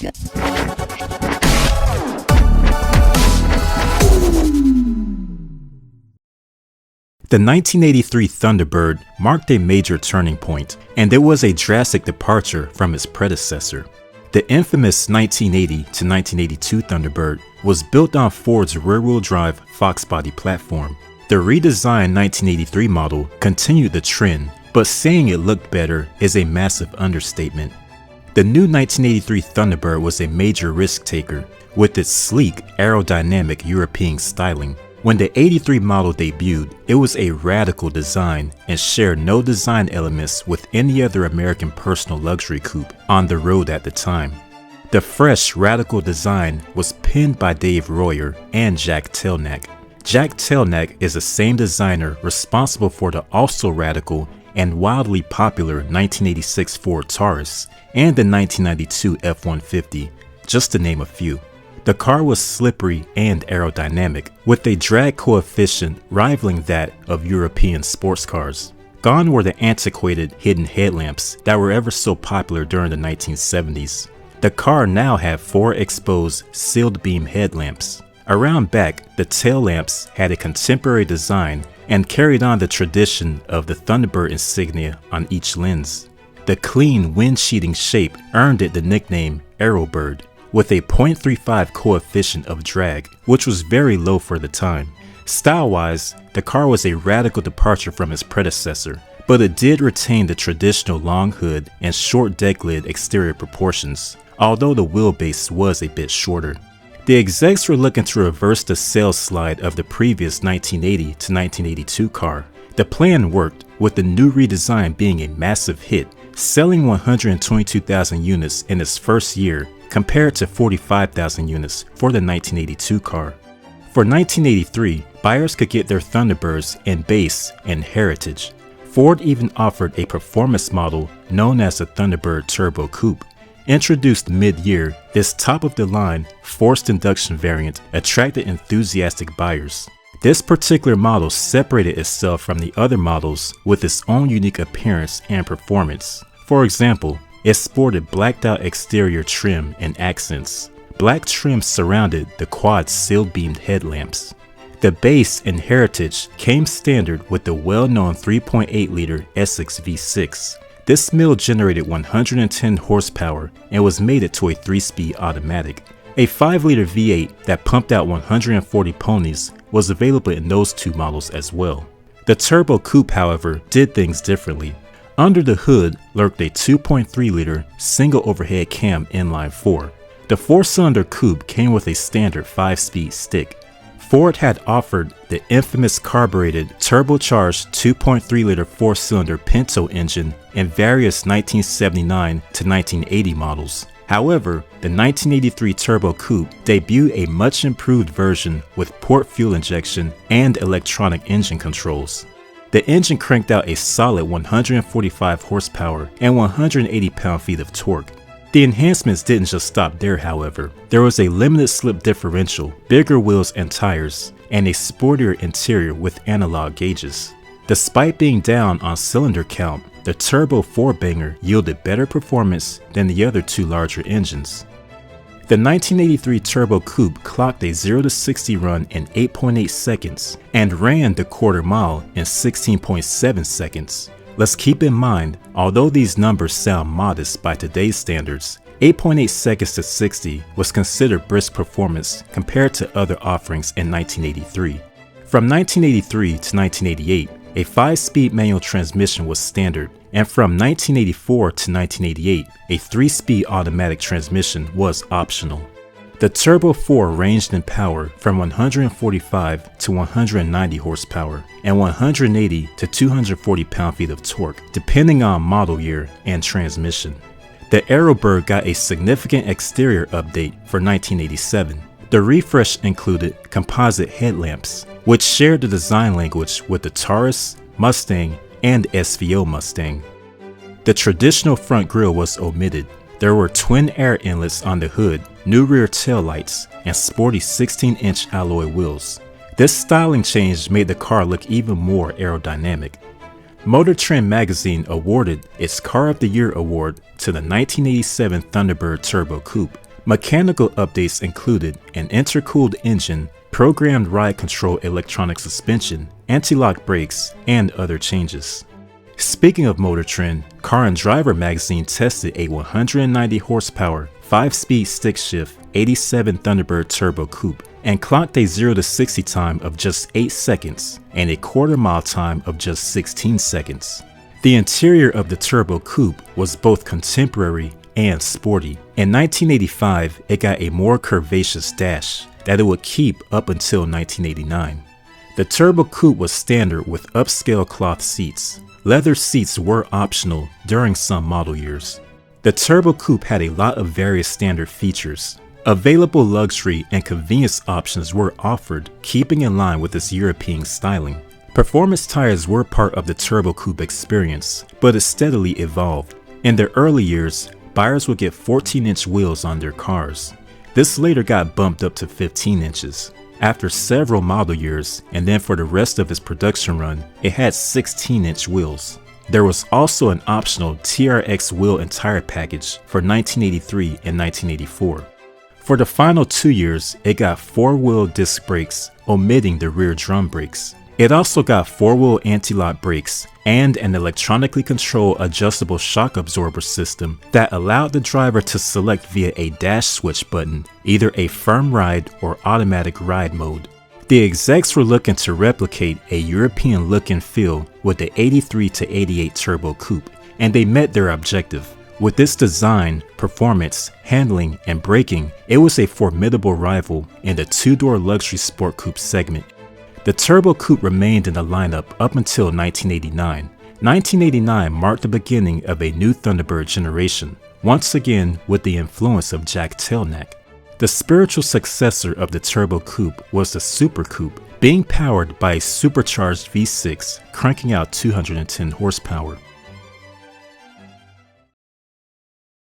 The 1983 Thunderbird marked a major turning point, and it was a drastic departure from its predecessor. The infamous 1980 to 1982 Thunderbird was built on Ford's rear-wheel drive Fox body platform. The redesigned 1983 model continued the trend, but saying it looked better is a massive understatement. The new 1983 Thunderbird was a major risk taker, with its sleek, aerodynamic European styling. When the 83 model debuted, it was a radical design and shared no design elements with any other American personal luxury coupe on the road at the time. The fresh, radical design was penned by Dave Royer and Jack Telnack. Jack Telnack is the same designer responsible for the also radical and wildly popular 1986 Ford Taurus and the 1992 F-150, just to name a few. The car was slippery and aerodynamic, with a drag coefficient rivaling that of European sports cars. Gone were the antiquated hidden headlamps that were ever so popular during the 1970s. The car now had 4 exposed sealed beam headlamps. Around back, the tail lamps had a contemporary design and carried on the tradition of the Thunderbird insignia on each lens. The clean wind sheeting shape earned it the nickname Aerobird, with a 0.35 coefficient of drag, which was very low for the time. Style-wise, the car was a radical departure from its predecessor, but it did retain the traditional long hood and short deck lid exterior proportions, although the wheelbase was a bit shorter. The execs were looking to reverse the sales slide of the previous 1980 to 1982 car. The plan worked, with the new redesign being a massive hit, selling 122,000 units in its first year compared to 45,000 units for the 1982 car. For 1983, buyers could get their Thunderbirds in base and heritage. Ford even offered a performance model known as the Thunderbird Turbo Coupe. Introduced mid-year, this top-of-the-line forced induction variant attracted enthusiastic buyers. This particular model separated itself from the other models with its own unique appearance and performance. For example, it sported blacked-out exterior trim and accents. Black trim surrounded the quad seal-beamed headlamps. The base and heritage came standard with the well-known 3.8-liter Essex V6. This mill generated 110 horsepower and was mated to a 3-speed automatic. A 5-liter V8 that pumped out 140 ponies was available in those two models as well. The Turbo Coupe, however, did things differently. Under the hood lurked a 2.3-liter single overhead cam inline 4. The 4-cylinder coupe came with a standard 5-speed stick. Ford had offered the infamous carbureted, turbocharged 2.3-liter 4-cylinder Pinto engine in various 1979 to 1980 models. However, the 1983 Turbo Coupe debuted a much improved version with port fuel injection and electronic engine controls. The engine cranked out a solid 145 horsepower and 180 pound-feet of torque. The enhancements didn't just stop there, however. There was a limited slip differential, bigger wheels and tires, and a sportier interior with analog gauges. Despite being down on cylinder count, the Turbo 4-banger yielded better performance than the other two larger engines. The 1983 Turbo Coupe clocked a 0-60 run in 8.8 seconds and ran the quarter mile in 16.7 seconds. Let's keep in mind, although these numbers sound modest by today's standards, 8.8 seconds to 60 was considered brisk performance compared to other offerings in 1983. From 1983 to 1988, a 5-speed manual transmission was standard, and from 1984 to 1988, a 3-speed automatic transmission was optional. The Turbo 4 ranged in power from 145 to 190 horsepower and 180 to 240 pound-feet of torque, depending on model year and transmission. The Aerobird got a significant exterior update for 1987. The refresh included composite headlamps, which shared the design language with the Taurus, Mustang, and SVO Mustang. The traditional front grille was omitted. There were twin air inlets on the hood, new rear taillights, and sporty 16-inch alloy wheels. This styling change made the car look even more aerodynamic. Motor Trend magazine awarded its Car of the Year award to the 1987 Thunderbird Turbo Coupe. Mechanical updates included an intercooled engine, programmed ride control electronic suspension, anti-lock brakes, and other changes. Speaking of motor trend, Car and Driver magazine tested a 190 horsepower, 5-speed stick shift 87 Thunderbird Turbo Coupe and clocked a 0 to 60 time of just 8 seconds and a quarter-mile time of just 16 seconds. The interior of the Turbo Coupe was both contemporary and sporty. In 1985, it got a more curvaceous dash that it would keep up until 1989. The Turbo Coupe was standard with upscale cloth seats. Leather seats were optional during some model years. The Turbo Coupe had a lot of various standard features. Available luxury and convenience options were offered, keeping in line with its European styling. Performance tires were part of the Turbo Coupe experience, but it steadily evolved. In the early years, buyers would get 14-inch wheels on their cars. This later got bumped up to 15 inches. After several model years, and then for the rest of its production run, it had 16-inch wheels. There was also an optional TRX wheel and tire package for 1983 and 1984. For the final 2 years, it got 4-wheel disc brakes, omitting the rear drum brakes. It also got 4-wheel anti-lock brakes and an electronically controlled adjustable shock absorber system that allowed the driver to select via a dash switch button either a firm ride or automatic ride mode. The execs were looking to replicate a European look and feel with the 83 to 88 Turbo Coupe, and they met their objective. With its design, performance, handling, and braking, it was a formidable rival in the two-door luxury sport coupe segment. The Turbo Coupe remained in the lineup up until 1989. 1989 marked the beginning of a new Thunderbird generation, once again with the influence of Jack Telnack. The spiritual successor of the Turbo Coupe was the Super Coupe, being powered by a supercharged V6 cranking out 210 horsepower.